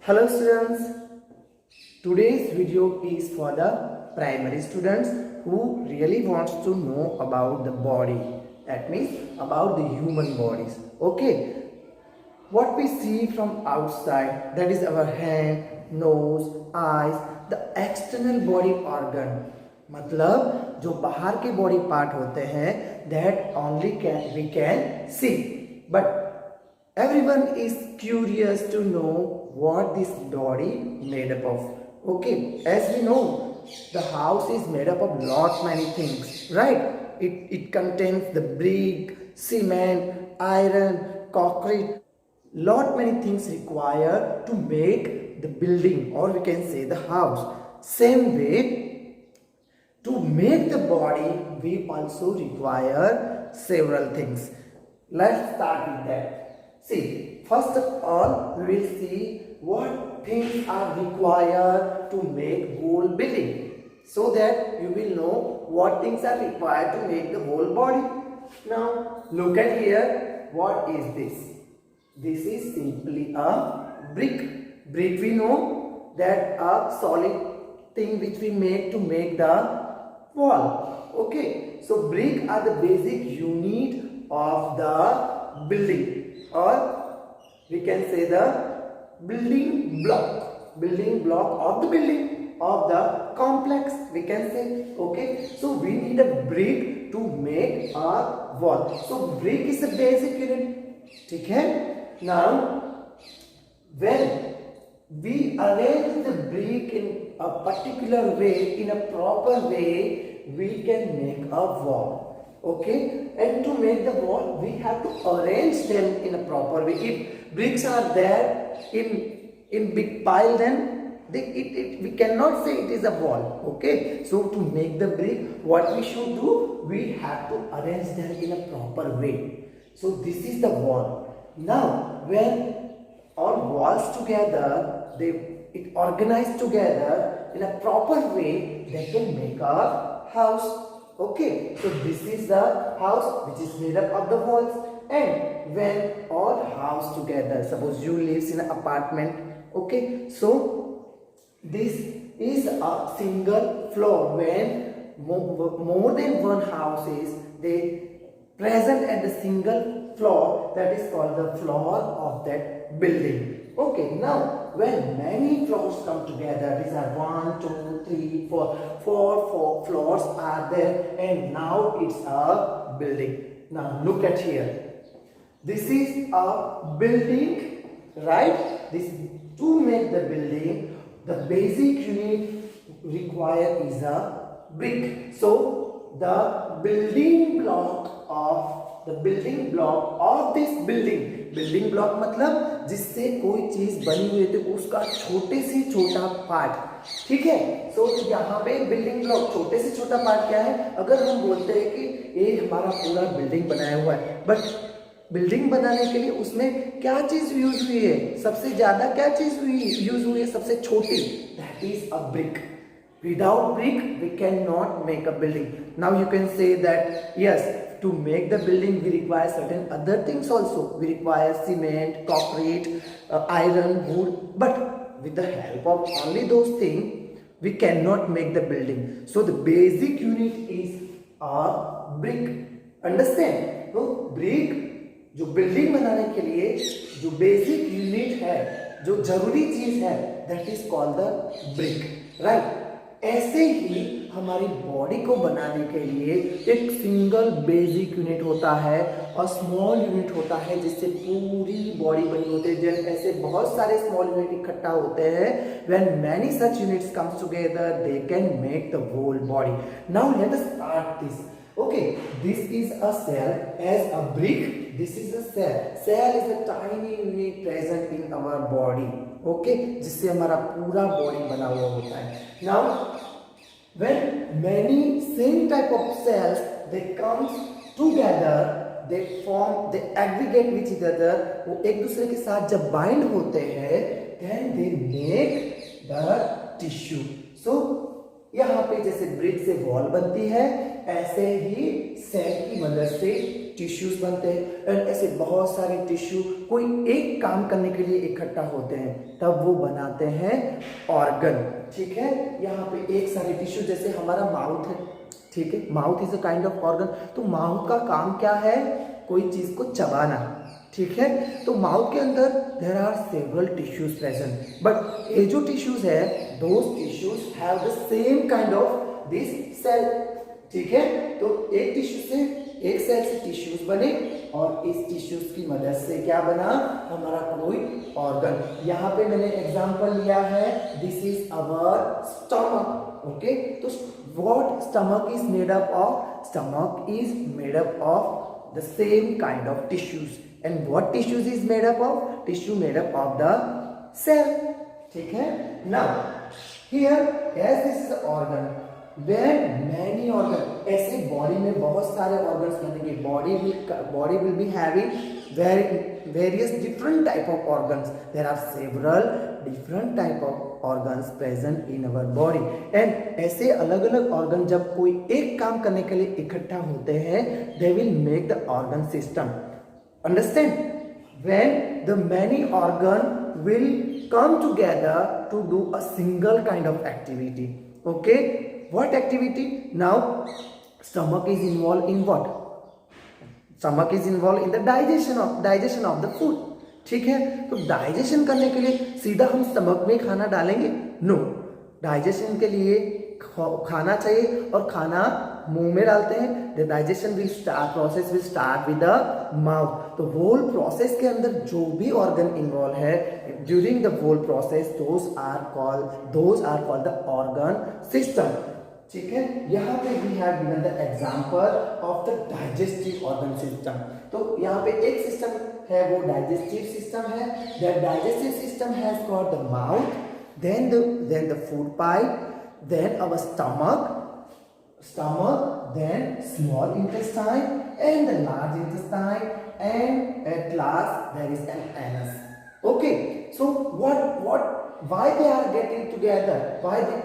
Hello students, today's video is for the primary students who really wants to know about the body, that means about the human bodies. Okay, what we see from outside, that is our hand, nose, eyes, the external body organ, मतलब जो बाहर के body part होते हैं that only we can see, but everyone is curious to know what this body made up of. Okay, as we know, the house is made up of lot many things, right? It contains the brick, cement, iron, concrete, lot many things required to make the building, or we can say the house. Same way, to make the body we also require several things. Let's start with that. See, first of all we will see what things are required to make whole building, so that you will know what things are required to make the whole body. Now look at here, what is this? This is simply a brick. Brick, we know that a solid thing which we make to make the wall. Okay, so brick are the basic unit of the building, or we can say the building block of the building, of the complex, we can say. Okay, so we need a brick to make a wall. So brick is the basic unit. Okay, now when we arrange the brick in a particular way, in a proper way, we can make a wall. Okay, and to make the wall we have to arrange them in a proper way. If bricks are there in big pile, then we cannot say it is a wall. Okay, so to make the brick, what we should do, we have to arrange them in a proper way. So this is the wall. Now when all walls together, it organized together in a proper way, they can make a house. Okay, so this is the house which is made up of the walls. And when all house together, suppose you lives in an apartment. Okay, so this is a single floor. When more than one house is they present at the single floor, that is called the floor of that building. Okay, now when many floors come together, these are 1, 2, 3, 4, four floors are there, and now it's a building. Now look at here. This is a building, right? This, to make the building, the basic unit required is a brick. So the building block of this building block मतलब जिससे कोई चीज बनी हुई है तो उसका छोटे से छोटा पार्ट. ठीक है, सो यहाँ पे बिल्डिंग ब्लॉक छोटे से छोटा पार्ट क्या है? अगर हम बोलते हैं कि ये हमारा पूरा बिल्डिंग बनाया हुआ है, बट बिल्डिंग बनाने के लिए उसमें क्या चीज यूज हुई है? सबसे ज्यादा क्या चीज यूज हुई है? सबसे छोटी, that is a brick. Without brick we cannot make a building. Now you can say that yes, to make the building we require certain other things also. We require cement, concrete, iron, wood, but with the help of only those things we cannot make the building. So the basic unit is a brick. Understand? तो brick जो building बनाने के लिए जो basic unit है, जो जरूरी चीज है, that is called the brick, right? ऐसे ही हमारी बॉडी को बनाने के लिए एक सिंगल बेसिक यूनिट होता है और स्मॉल यूनिट होता है जिससे पूरी बॉडी बनी होती है. जब ऐसे बहुत सारे स्मॉल यूनिट इकट्ठा होते हैं, when many such units comes together they can make the whole body. Now let us start this. Okay, this is a cell. As a brick, this is a cell. Cell is a tiny unit present in our body. Okay, जिससे हमारा पूरा body बना हुआ होता है. Now, when many same type of cells they comes together, they aggregate with each other. वो एक दूसरे के साथ जब bind होते हैं, then they make the tissue. So यहाँ पे जैसे ब्रिक से वॉल बनती है, ऐसे ही सेल की मदद से टिश्यूज बनते हैं एंड ऐसे बहुत सारे टिश्यू कोई एक काम करने के लिए इकट्ठा होते हैं, तब वो बनाते हैं ऑर्गन। ठीक है, यहाँ पे एक सारे टिश्यू, जैसे हमारा माउथ है, ठीक है, mouth is a kind of organ. तो माउथ का काम क्या है? कोई चीज को चबाना। ठीक है, तो माउथ के अंदर there are several tissues present, but ये जो टिश्यूज है those tissues have the same kind of this cell. ठीक है, तो एक टिश्यू से, एक सेल से टिश्यूज बने और इस टिश्यूज की मदद से क्या बना? हमारा कोई ऑर्गन। यहाँ पे मैंने एग्जांपल लिया है, this is our stomach. Okay, तो what stomach is made up of? Stomach is made up of the same kind of tissues. And what tissues is made up of? Tissue made up of the cell. ठीक है, now here as this is organ, When many organs, ऐसे body में बहुत सारे organs बनेंगे। Body will be having various different type of organs. There are several different type of organs present in our body. And ऐसे अलग अलग organ जब कोई एक काम करने के लिए इकट्ठा होते हैं, they will make the organ system. Understand? When the many organ will come together to do a single kind of activity. Okay? What activity? Now stomach is involved in what? Stomach is involved in the digestion of the food. ठीक है, तो digestion करने के लिए सीधा हम stomach में खाना डालेंगे? नो, डाइजेशन के लिए खाना चाहिए और खाना मुंह में डालते हैं। The digestion will start, process will start with the mouth. तो होल प्रोसेस के अंदर जो भी ऑर्गन इन्वॉल्व है during the whole process, those are called the organ system. ठीक है, यहाँ पे we have given the example of the digestive organ system. तो यहाँ पे एक सिस्टम है, वो डाइजेस्टिव सिस्टम है। That digestive system has got the mouth, then the food pipe, then our stomach, then small intestine and the large intestine, and at last there is an anus. Okay, so why they are getting together? Why they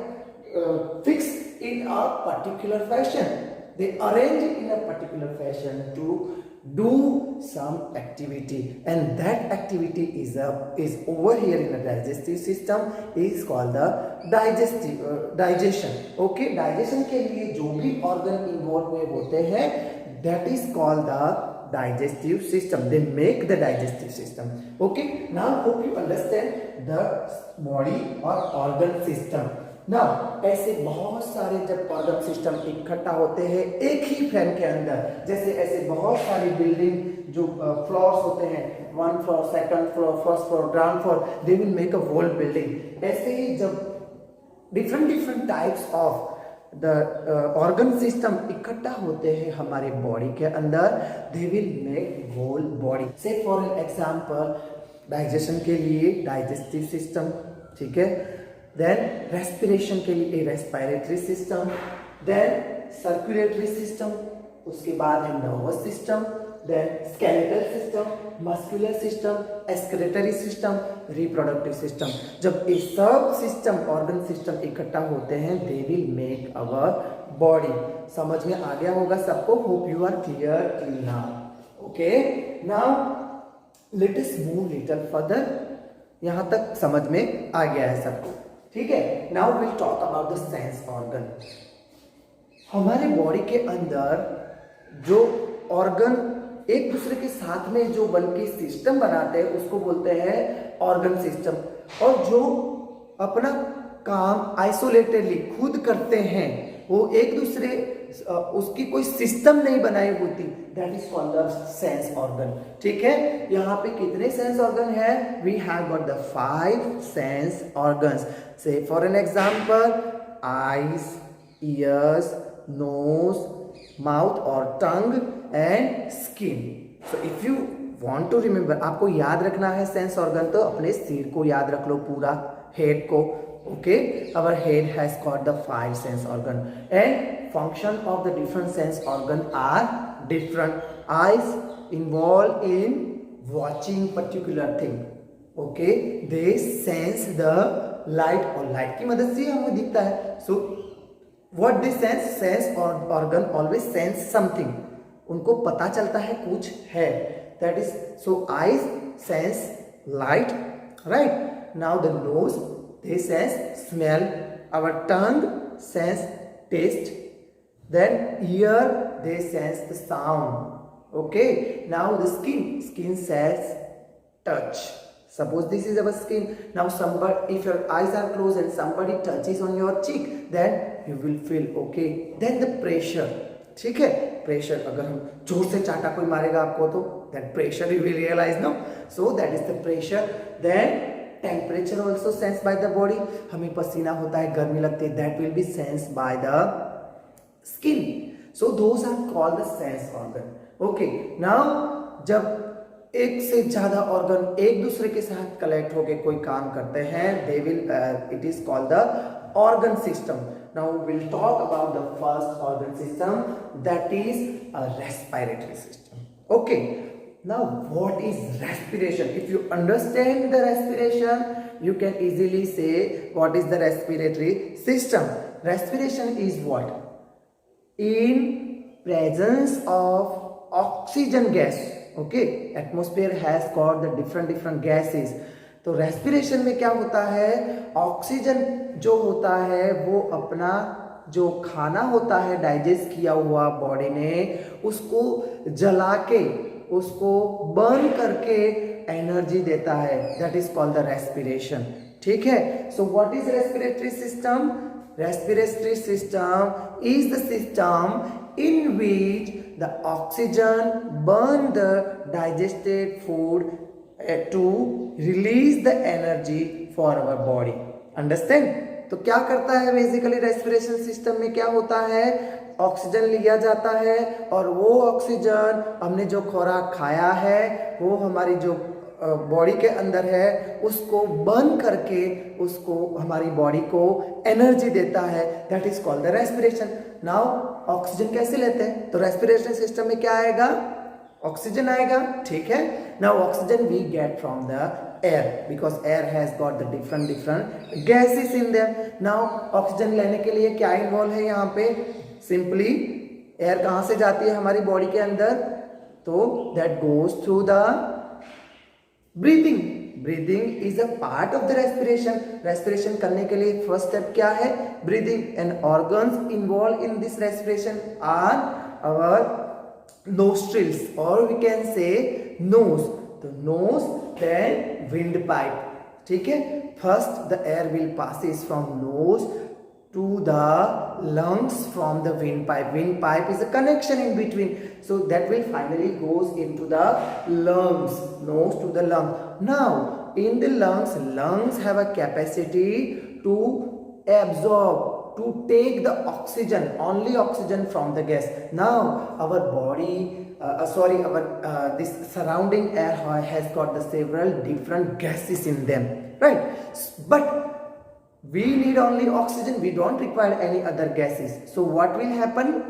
fix in a particular fashion? They arrange it in a particular fashion to do some activity, and that activity is over here in the digestive system is called the digestion. Okay, digestion के लिए जो भी organ involved हुए होते हैं, that is called the digestive system. They make the digestive system. Okay, now hope you understand the body or organ system. Now ऐसे बहुत सारे जब ऑर्गन सिस्टम इकट्ठा होते हैं एक ही फ्रेम के अंदर, जैसे ऐसे बहुत सारी बिल्डिंग जो फ्लोर्स होते हैं, 1 floor, 2nd floor, 1st floor, ground floor, they will make a whole building. ऐसे ही जब different types of the organ system इकट्ठा होते हैं हमारे बॉडी के अंदर, they will make whole body. So for an example, digestion के लिए डाइजेस्टिव सिस्टम, ठीक है, देन रेस्पिरेशन के लिए respiratory system, then circulatory system, उसके बाद है nervous system, then skeletal system, muscular system, excretory system, reproductive system. जब ये सब सिस्टम ऑर्गन सिस्टम इकट्ठा होते हैं, they will make our body. समझ में आ गया होगा सबको? Hope you are clear till now. Okay, now let us move little further. यहां तक समझ में आ गया है सबको? ठीक है, now will talk about the sense organ. हमारे बॉडी के अंदर जो ऑर्गन एक दूसरे के साथ में जो बन के सिस्टम बनाते हैं उसको बोलते हैं ऑर्गन सिस्टम, और जो अपना काम आइसोलेटेडली खुद करते हैं, वो एक दूसरे उसकी कोई सिस्टम नहीं बनाई होती, that is called the sense organ. ठीक है, यहाँ पे कितने सेंस ऑर्गन है? We have got the 5 sense organs. Say for an example, eyes, ears, nose, mouth और tongue and skin. So if you want to remember, आपको याद रखना है सेंस ऑर्गन, तो अपने सिर को याद रख लो, पूरा हेड को। Okay, our head has got the 5 sense organ, and function of the different sense organ are different. Eyes involved in watching particular thing. Okay, they sense the light, और light की मदद से हमें दिखता है। So what they sense? Sense organ always sense something. उनको पता चलता है कुछ है, that is so eyes sense light, right. Now the nose they sense smell, our tongue sense taste, then ear they sense the sound. Okay, now the skin sense touch. Suppose this is our skin. Now somebody, if your eyes are closed and somebody touches on your cheek, then you will feel okay. Then the pressure, ठीक है, pressure, अगर हम जोर से चाटा कोई मारेगा आपको तो that pressure you will realize, no? So that is the pressure. Then temperature also sense by the body, हमें पसीना होता है, गर्मी लगती है, that will be sense by the skin. So those are called the sense organ. Okay, now जब एक से ज्यादा ऑर्गन एक दूसरे के साथ कलेक्ट होके कोई काम करते हैं, they will it is called the organ system. Now we will talk about the first organ system, that is a respiratory system. Okay, now what is respiration? If you understand the respiration, you can easily say what is the respiratory system. Respiration is what? In presence of oxygen gas. Okay, atmosphere has got the different gases. तो respiration में क्या होता है, oxygen जो होता है वो अपना जो खाना होता है डाइजेस्ट किया हुआ बॉडी ने, उसको जला के, उसको बर्न करके एनर्जी देता है, that is called the respiration. ठीक है. So what is respiratory system? Respiratory system is the system in which the oxygen burn the digested food to release the energy for our body. Understand? तो क्या करता है basically respiration system में, क्या होता है, ऑक्सीजन लिया जाता है और वो ऑक्सीजन हमने जो खुराक खाया है वो हमारी जो बॉडी के अंदर है उसको बर्न करके उसको हमारी बॉडी को एनर्जी देता है, that is called the respiration. Now oxygen कैसे लेते हैं, तो रेस्पिरेशन सिस्टम में क्या आएगा, ऑक्सीजन आएगा. ठीक है. Now oxygen we get from the air because air has got the different gases in them. Now oxygen लेने के लिए क्या इन्वॉल्व है यहाँ पे, सिंपली एयर कहाँ से जाती है हमारी बॉडी के अंदर, तो that goes through the breathing. Breathing is a part of the respiration. Respiration करने के लिए फर्स्ट स्टेप क्या है, breathing. And organs involve in this respiration are our nostrils or we can say nose. The nose, then windpipe. ठीक है. First the air will passes from nose to the lungs from the windpipe. Windpipe is a connection in between. So that will finally goes into the lungs. Nose to the lung. Now in the lungs have a capacity to absorb, to take the oxygen, only oxygen from the gas. Now our body this surrounding air has got the several different gases in them, right? But we need only oxygen, we don't require any other gases. So what will happen,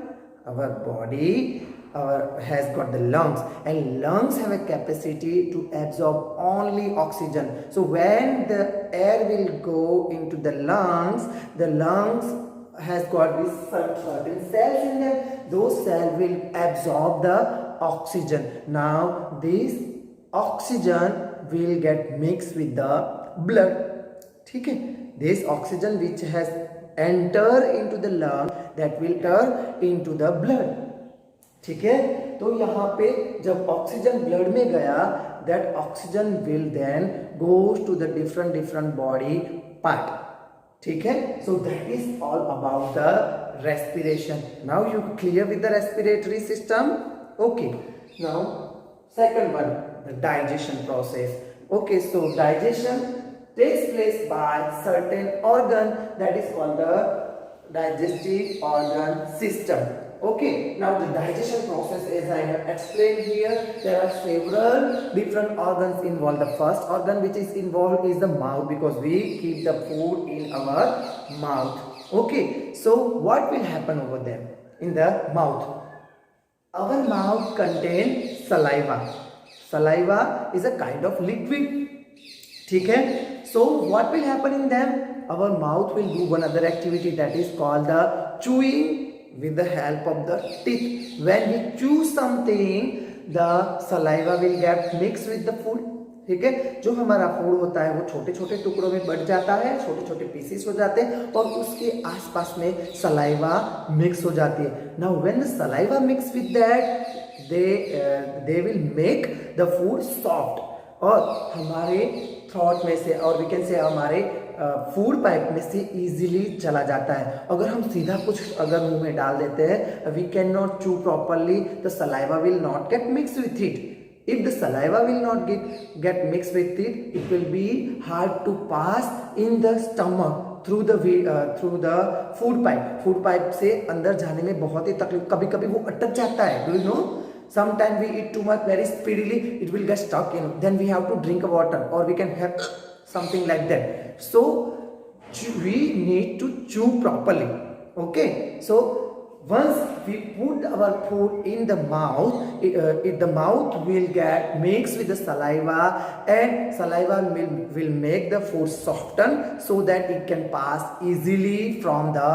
our body has got the lungs, and lungs have a capacity to absorb only oxygen. So when the air will go into the lungs has got these certain cells in them. Those cells will absorb the oxygen. Now this oxygen will get mixed with the blood. ठीक है. This oxygen which has entered into the lung, that will turn into the blood. ठीक है. तो यहाँ पे जब oxygen blood में गया, that oxygen will then goes to the different body part. ठीक है. So that is all about the respiration. Now you clear with the respiratory system. Okay. Now second one, the digestion process. Okay, so digestion takes place by certain organ, that is called the digestive organ system. Okay, now the digestion process, as I have explained here, there are several different organs involved. The first organ which is involved is the mouth, because we keep the food in our mouth. Okay, so what will happen over there in the mouth? Our mouth contains saliva. Saliva is a kind of liquid. ठीक है. So what will happen in them? Our mouth will do one other activity, that is called the chewing with the help of the teeth. When we chew something, the saliva will get mixed with the food. ठीक है, जो हमारा food होता है वो छोटे छोटे टुकड़ों में बट जाता है, छोटे छोटे पीसेस हो जाते हैं और उसके आसपास में सलाइवा मिक्स हो जाती है. Now when the saliva mix with that they will make the food soft और हमारे थ्रोट में से और वी कैन से हमारे फूड पाइप में से इजीली चला जाता है. अगर हम सीधा कुछ अगर मुंह में डाल देते हैं, वी कैन नॉट चू properly, the saliva will not gate mix with it. If the saliva will not get mixed with it, it will be hard to pass in the stomach through the food pipe. Food pipe से अंदर जाने में बहुत ही तकलीफ, कभी कभी वो अटक जाता है. Do you know? Sometimes we eat too much very speedily, it will get stuck in. Then we have to drink water or we can have something like that. So we need to chew properly. Okay, so once we put our food in the mouth, the mouth will get mixed with the saliva and saliva will make the food soften so that it can pass easily from the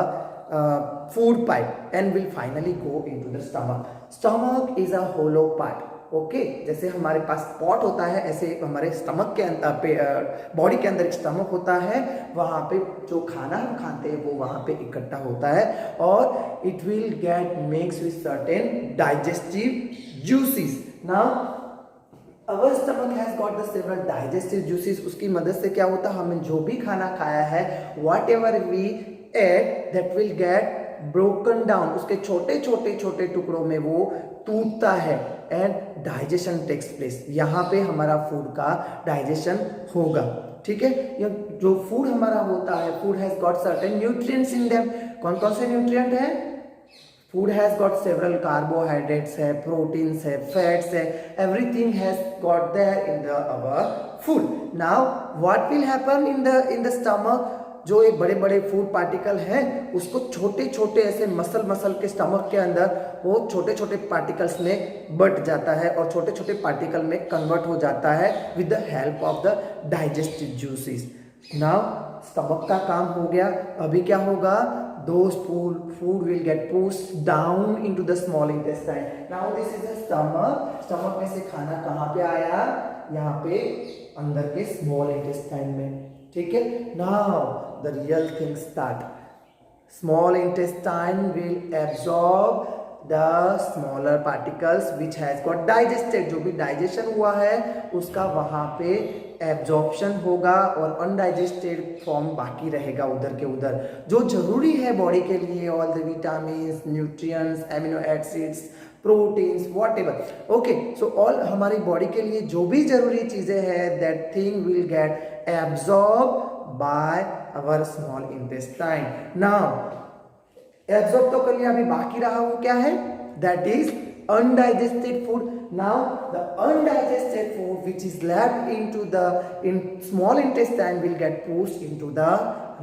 food pipe and will finally go into the stomach. Stomach is a hollow part. Okay, जैसे हमारे पास pot होता है ऐसे हमारे stomach के अंदर, body के अंदर एक स्टमक होता है, वहाँ पे जो खाना हम खाते हैं वो वहाँ पे इकट्ठा होता है और it will get mix with certain digestive juices. Now our stomach has got the several digestive juices. उसकी मदद से क्या होता है, हमने जो भी खाना खाया है, whatever we eat that will get broken down, उसके छोटे छोटे छोटे टुकड़ों में वो टूटता है एंड डाइजेशन टेक्स प्लेस. यहाँ पे हमारा फूड का डाइजेशन होगा. ठीक है, जो फूड हमारा होता है, food has got certain nutrients in them. कौन कौन से न्यूट्रिएंट है? Food has got several carbohydrates है, प्रोटीन्स है, फैट्स है, everything has got there in the our food. Now what will happen in the stomach? जो ये बड़े बड़े फूड पार्टिकल हैं उसको छोटे छोटे ऐसे मसल के स्टमक के अंदर वो छोटे छोटे पार्टिकल्स में बट जाता है और छोटे छोटे पार्टिकल में कन्वर्ट हो जाता है with the help of the digestive juices. Now stomach का काम हो गया. अभी क्या होगा? Those food will get pushed down into the small intestine. Now this is the stomach. Stomach में से खाना कहाँ पे आया? यहाँ पे अंदर के स्मॉल इंटेस्टाइन में. ठीक है, now the real thing start. Small intestine will absorb the smaller particles which has got digested. जो भी डाइजेशन हुआ है उसका वहाँ पे एब्जॉर्प्शन होगा और अनडाइजेस्टेड फॉर्म बाकी रहेगा उधर के उधर. जो जरूरी है बॉडी के लिए, all the vitamins, nutrients, amino acids, proteins, whatever. Okay, so all हमारी बॉडी के लिए जो भी जरूरी चीजें हैं, that thing will get absorb by our small intestine. Now absorb तो कर लिया, अभी बाकी रहा वो क्या है? That is undigested food. Now the undigested food which is left into the small intestine will get pushed into the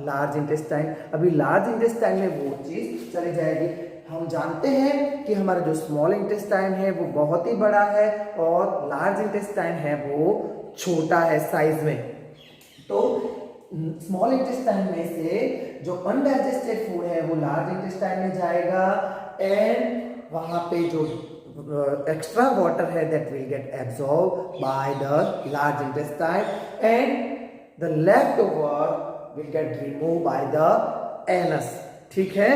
large intestine. अभी large intestine में वो चीज चली जाएगी. हम जानते हैं कि हमारा जो स्मॉल इंटेस्टाइन है वो बहुत ही बड़ा है और लार्ज इंटेस्टाइन है वो छोटा है साइज में. तो स्मॉल इंटेस्टाइन में से जो अनडाइजेस्टेड फूड है वो लार्ज इंटेस्टाइन में जाएगा एंड वहां पे जो एक्स्ट्रा वाटर है that will get absorb by the large intestine and the leftover will get remove by the anus. ठीक है,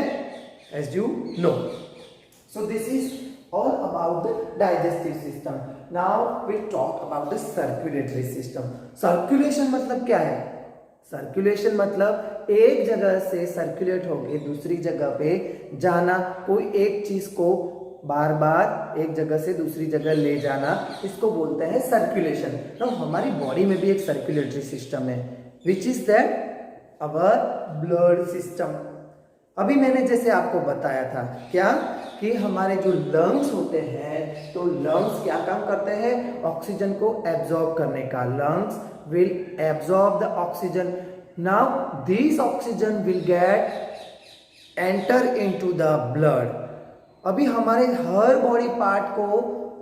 as you know. So this is all about the digestive system. Now we talk about the circulatory system. Circulation मतलब क्या है? Circulation मतलब एक जगह से circulate होके दूसरी जगह पे जाना, कोई एक चीज को बार बार एक जगह से दूसरी जगह ले जाना, इसको बोलते हैं सर्कुलेशन. तो हमारी बॉडी में भी एक सर्कुलेटरी सिस्टम है which is that our blood system. अभी मैंने जैसे आपको बताया था क्या कि हमारे जो लंग्स होते हैं, तो लंग्स क्या काम करते हैं? ऑक्सीजन को एब्जॉर्ब करने का. Lungs will absorb the oxygen. Now this oxygen will get enter into the blood. अभी हमारे हर बॉडी पार्ट को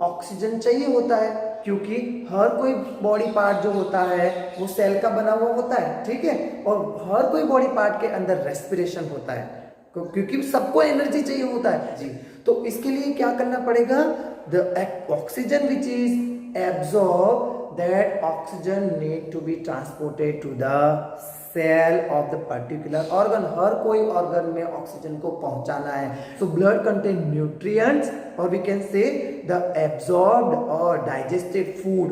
ऑक्सीजन चाहिए होता है क्योंकि हर कोई बॉडी पार्ट जो होता है वो सेल का बना हुआ होता है. ठीक है, और हर कोई बॉडी पार्ट के अंदर रेस्पिरेशन होता है. क्योंकि सबको एनर्जी चाहिए होता है जी। तो इसके लिए क्या करना पड़ेगा, the oxygen which is absorb, that oxygen need to be transported to the cell of the particular organ. हर कोई ऑर्गन में ऑक्सीजन को पहुंचाना है। सो ब्लड कंटेन न्यूट्रिएंट्स और we can say the absorbed और digested food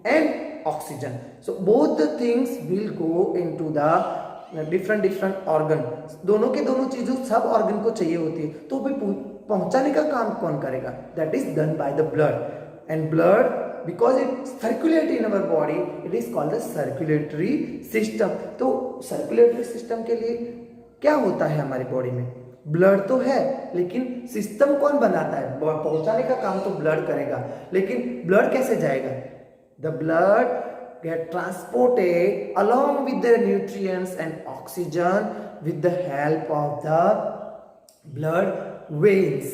and oxygen. So both the things will go into the different organ. दोनों के दोनों चीजों सब ऑर्गन को चाहिए होती है, तो भाई पहुंचाने का काम कौन करेगा, that is done by the blood. And blood because it circulate in our body, it is called the circulatory system. तो सर्कुलेटरी सिस्टम के लिए क्या होता है हमारी बॉडी में, ब्लड तो है, लेकिन सिस्टम कौन बनाता है, पहुंचाने का काम तो ब्लड करेगा, लेकिन ब्लड कैसे जाएगा, the blood get transported along with the nutrients and oxygen with the help of the blood veins.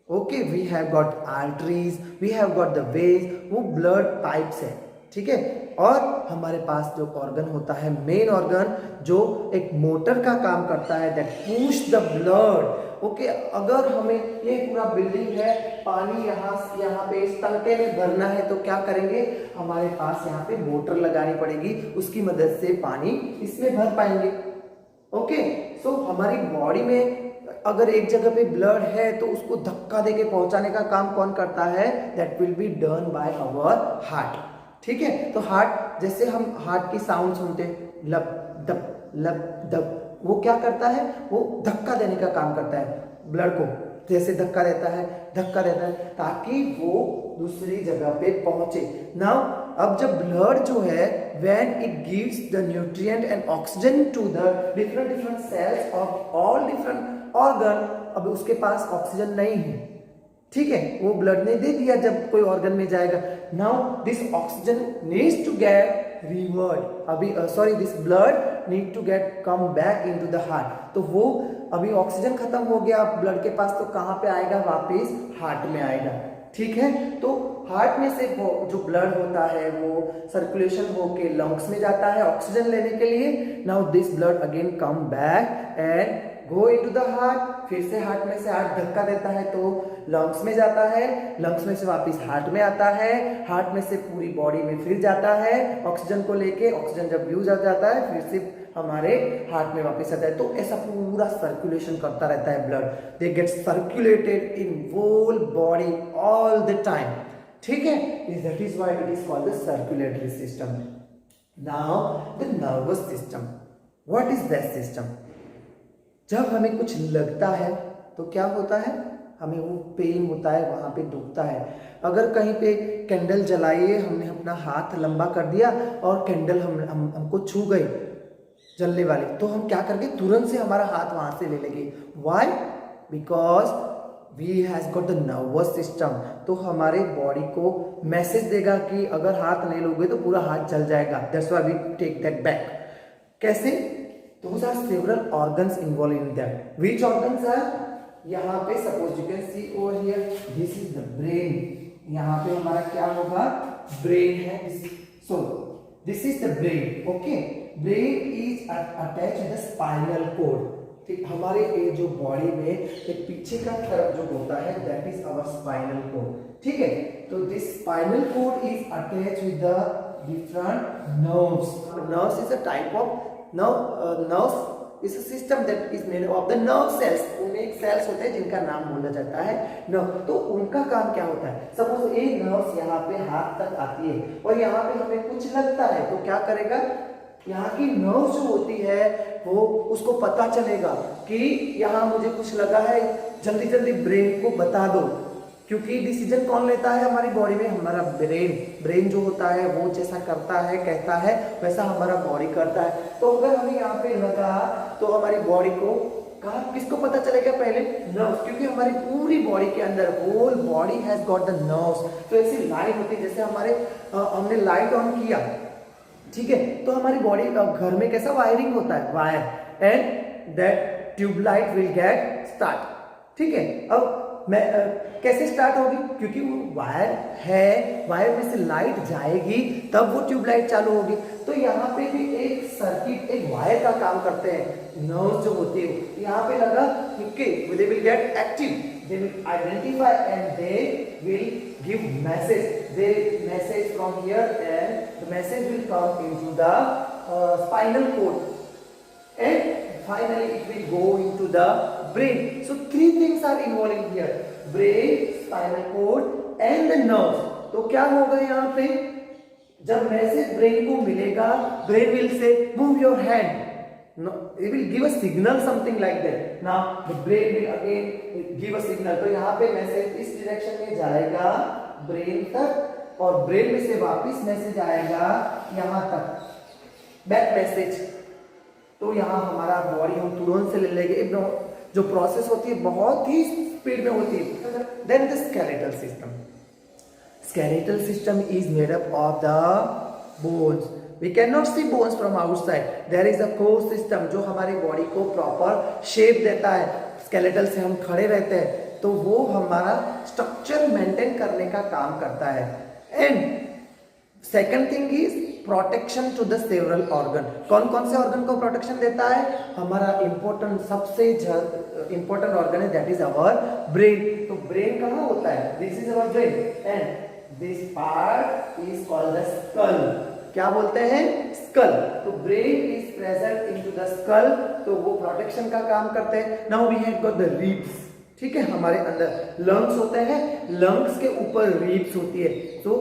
Okay, we have got arteries, we have got the veins, वो blood pipes है, ठीक है। और हमारे पास जो ऑर्गन होता है, मेन ऑर्गन जो एक मोटर का काम करता है, that push the blood. Okay, अगर हमें ये पूरा बिल्डिंग है, पानी यहाँ पे इस टंके में भरना है, तो क्या करेंगे, हमारे पास यहाँ पे मोटर लगानी पड़ेगी, उसकी मदद से पानी इसमें भर पाएंगे। ओके, सो हमारी बॉडी में अगर एक जगह पे ब्लड है तो उसको धक्का देके पहुंचाने का काम कौन करता है, that will be done by our heart. ठीक है, तो हार्ट, जैसे हम हार्ट की साउंड सुनते हैं, लब दब, वो क्या करता है, वो धक्का देने का काम करता है ब्लड को, जैसे धक्का देता है ताकि वो दूसरी जगह पे पहुंचे। नाउ अब जब ब्लड जो है, when it gives the nutrient and oxygen to the different cells of all different organ, अब उसके पास ऑक्सीजन नहीं है, ठीक है, वो ब्लड ने दे दिया जब कोई ऑर्गन में जाएगा। Now this oxygen needs to get reward, अभी this blood need to get come back into the heart. तो वो अभी ऑक्सीजन खत्म हो गया ब्लड के पास, तो कहाँ पे आएगा, वापस हार्ट में आएगा। ठीक है, तो हार्ट में से वो जो ब्लड होता है वो सर्कुलेशन होके लंग्स में जाता है ऑक्सीजन लेने के लिए। Now this blood again come back and go into the heart, फिर से हार्ट में से हार्ट धक्का देता है तो लंग्स में जाता है, लंग्स में से वापस हार्ट में आता है, हार्ट में से पूरी बॉडी में फिर जाता है ऑक्सीजन को लेके, ऑक्सीजन जब यूज हो जाता है फिर से हमारे हार्ट में वापस आता है। तो ऐसा पूरा सर्कुलेशन करता रहता है blood, they get circulated in whole body all the time. ठीक है, that is why it is called the circulatory system. Now the nervous system, what is that system? जब हमें कुछ लगता है तो क्या होता है, हमें वो पेन होता है, वहाँ पे दुखता है। अगर कहीं पे कैंडल जलाइए, हमने अपना हाथ लंबा कर दिया और कैंडल हमको छू गई जलने वाली, तो हम क्या करके तुरंत से हमारा हाथ वहाँ से ले लेंगे। Why? Because we has got the nervous system. तो हमारे बॉडी को मैसेज देगा कि अगर हाथ नहीं लोगे तो पूरा हाथ जल जाएगा, that's why we take that back. कैसे? Those are several organs involved in that. Which organs are? यहाँ पे suppose you can see over here, this is the brain. यहाँ पे हमारा क्या होगा, brain है। So this is the brain. Okay, brain is attached to the spinal cord. ठीक, हमारे ये जो बॉडी में एक पीछे का तरफ जो होता है, that is our spinal cord. ठीक है, तो this spinal cord is attached with the different nerves. Nerves is a type of nerves is a system that is made of the nerve cells. उनमें एक सेल्स होते हैं जिनका नाम बोला जाता है नर्व। तो उनका काम क्या होता है, सपोज ये नर्व्स यहाँ पे हाथ तक आती है और यहाँ पे हमें कुछ लगता है, तो क्या करेगा, यहाँ की नर्व जो होती है वो उसको पता चलेगा कि यहाँ मुझे कुछ लगा है, जल्दी जल्दी ब्रेन को बता दो, क्योंकि डिसीजन कौन लेता है हमारी बॉडी में, हमारा ब्रेन जो होता है वो जैसा करता है, कहता है वैसा हमारा बॉडी करता है। तो अगर हमें यहाँ पे लगा तो हमारी बॉडी को किसको पता चलेगा, पहले नर्व्स, क्योंकि हमारी पूरी बॉडी के अंदर whole body has got the nerves. तो ऐसी लाइट होती है, जैसे हमने लाइट ऑन किया, ठीक है, तो हमारी बॉडी घर में कैसा वायरिंग होता है, wire, and that tube light will get start. ठीक है, अब कैसे स्टार्ट होगी, क्योंकि वो वायर है, वायर में से लाइट जाएगी तब वो ट्यूबलाइट चालू होगी। तो यहाँ पे भी एक सर्किट, एक वायर का काम करते हैं, नर्व्स जो होती है यहाँ पे लगा, they will get active, they will identify and they will give message from here, and the message will come into the spinal cord, and finally it will go into the brain. So three things are involving here: brain, spinal cord and the nerves. तो क्या होगा यहाँ पे, जब message brain को मिलेगा, brain will say move your hand. No, it will give a signal something like that. Now the brain will again give a signal. तो यहाँ पे मैसेज इस डायरेक्शन में जाएगा ब्रेन तक, और ब्रेन में से वापस मैसेज आएगा यहाँ तक, बैक मैसेज. तो यहाँ हमारा बॉडी हम तुरंत से ले लेंगे, जो प्रोसेस होती है बहुत ही स्पीड में होती है. Then the skeletal system. Skeletal system is made up of the bones. We cannot see bones from outside. There is a core system जो हमारी बॉडी को प्रॉपर शेप देता है. स्केलेटल से हम खड़े रहते हैं तो वो हमारा स्ट्रक्चर मेंटेन करने का काम करता है. And second thing is protection to the several organ. कौन कौन से ऑर्गन को प्रोटेक्शन देता है? हमारा इंपॉर्टेंट, सबसे इंपॉर्टेंट ऑर्गन है, दैट इज आवर ब्रेन. तो ब्रेन कहाँ होता है? This is our brain and this part is called the skull. क्या बोलते हैं? स्कल. तो brain is present into the skull, तो वो प्रोटेक्शन का काम करते हैं. Now we have got the ribs. ठीक है, हमारे अंदर लंग्स होते हैं, लंग्स के ऊपर रिब्स होती है. तो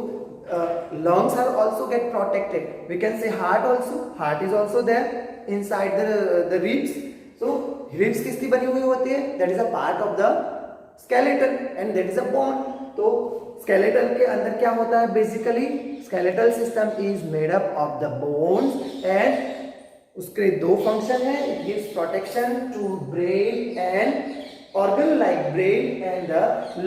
lungs are also get protected. We can say heart also. Heart is also there inside the ribs. So ribs किसकी बनी हुई होती है? That is a part of the skeleton and that is a bone. तो skeleton के अंदर क्या होता है? Basically skeletal system is made up of the bones and उसके दो फंक्शन है. It gives protection to brain and organ like brain and the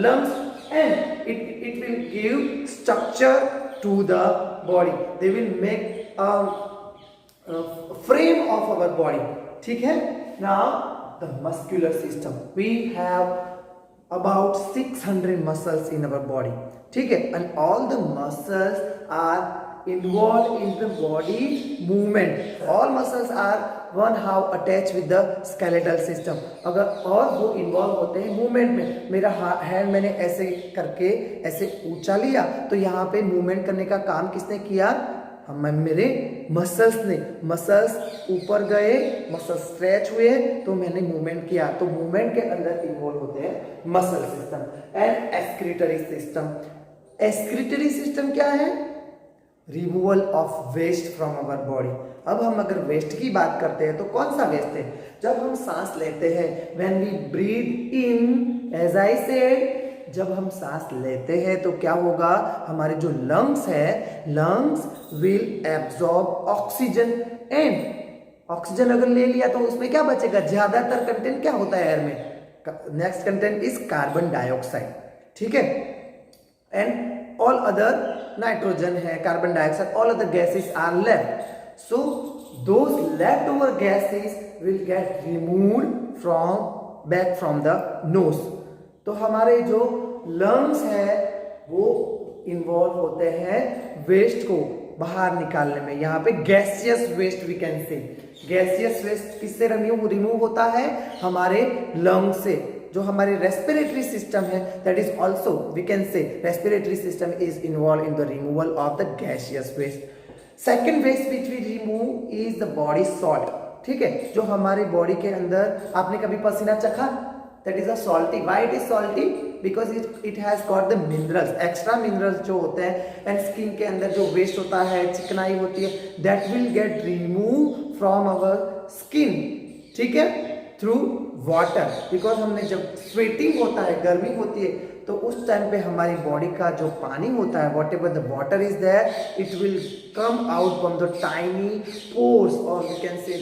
lungs. And it will give structure to the body. They will make a frame of our body. ठीक है? Now the muscular system. We have about 600 muscles in our body. ठीक है? And all the muscles are involved in the body movement. All muscles are one how attached with the skeletal system. अगर और वो involve होते हैं movement में. मेरा hand मैंने ऐसे करके ऐसे ऊंचा लिया तो यहाँ पे मूवमेंट करने का काम किसने किया? मेरे मसल्स ने. मसल्स ऊपर गए, मसल्स स्ट्रेच हुए तो मैंने मूवमेंट किया. तो मूवमेंट के अंदर इन्वॉल्व होते हैं muscle system and excretory system. Excretory system क्या है? Removal of waste from our body. अब हम अगर वेस्ट की बात करते हैं तो कौन सा वेस्ट है? जब हम सांस लेते हैं, when we breathe in, as I said, जब हम सांस लेते हैं तो क्या होगा? हमारे जो लंग्स है, lungs will absorb oxygen. And oxygen अगर ले लिया तो उसमें क्या बचेगा? ज्यादातर कंटेंट क्या होता है एयर में? Next content is carbon dioxide. ठीक है? एंड ऑल अदर, नाइट्रोजन है, carbon dioxide, all other gases are left. So those leftover gases will get removed back from the nose. तो हमारे जो lungs है वो इन्वॉल्व होते हैं वेस्ट को बाहर निकालने में. यहाँ पे gaseous waste we can say. Gaseous waste किससे रिमूव होता है? हमारे लंग से. जो हमारे रेस्पिरेटरी सिस्टम है, that is also we can say respiratory system is involve in the removal of the gaseous waste. Second waste which we remove is the body salt. ठीक है? जो हमारे बॉडी के अंदर, आपने कभी पसीना चखा? That is a salty. Why it is salty? Because it has got the minerals, extra minerals जो होते हैं. एंड स्किन के अंदर जो वेस्ट होता है, चिकनाई होती है, that will get remove from our skin. ठीक है? Through water. बिकॉज हमने जब स्वेटिंग होता है, गर्मी होती है, तो उस टाइम पे हमारी बॉडी का जो पानी होता है, whatever the water is there, it will come out from the tiny pores, और we can say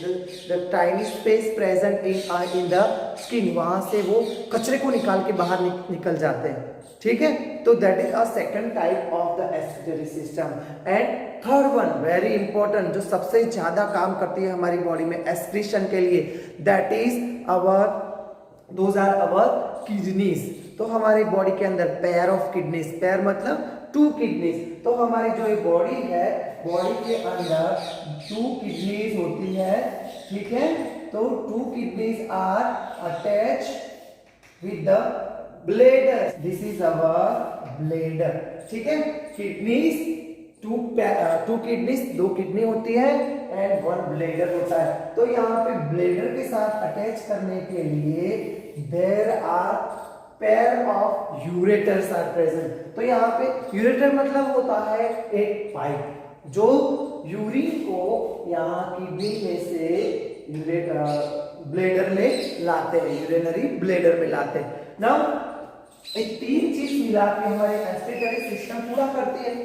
the tiny space present in the skin. वहां से वो कचरे को निकाल के बाहर निकल जाते हैं. ठीक है? तो that is a second type of the excretory system. And third one very important, जो सबसे ज्यादा काम करती है हमारी बॉडी में एक्सक्रीशन के लिए, that is our those are our kidneys. तो हमारी बॉडी के अंदर पेयर ऑफ किडनीज, पेयर मतलब 2 किडनीज। तो हमारी जो बॉडी है, बॉडी के अंदर 2 किडनीज होती है, ठीक है। तो 2 kidneys are attach with the bladder, this is our bladder, ठीक है। किडनीज 2 किडनीज, 2 किडनी होती है एंड 1 ब्लेडर होता है। तो यहाँ पे ब्लेडर के साथ अटैच करने के लिए there are pair of ureters are present. तो यहाँ पे यूरेटर मतलब होता है एक पाइप जो यूरिन को यहाँ किडनी में से ब्लेडर में लाते हैं, यूरिनरी ब्लेडर में लाते हैं। नाउ ये 3 चीज मिला के हमारे रेस्पिरेटरी सिस्टम पूरा करती है।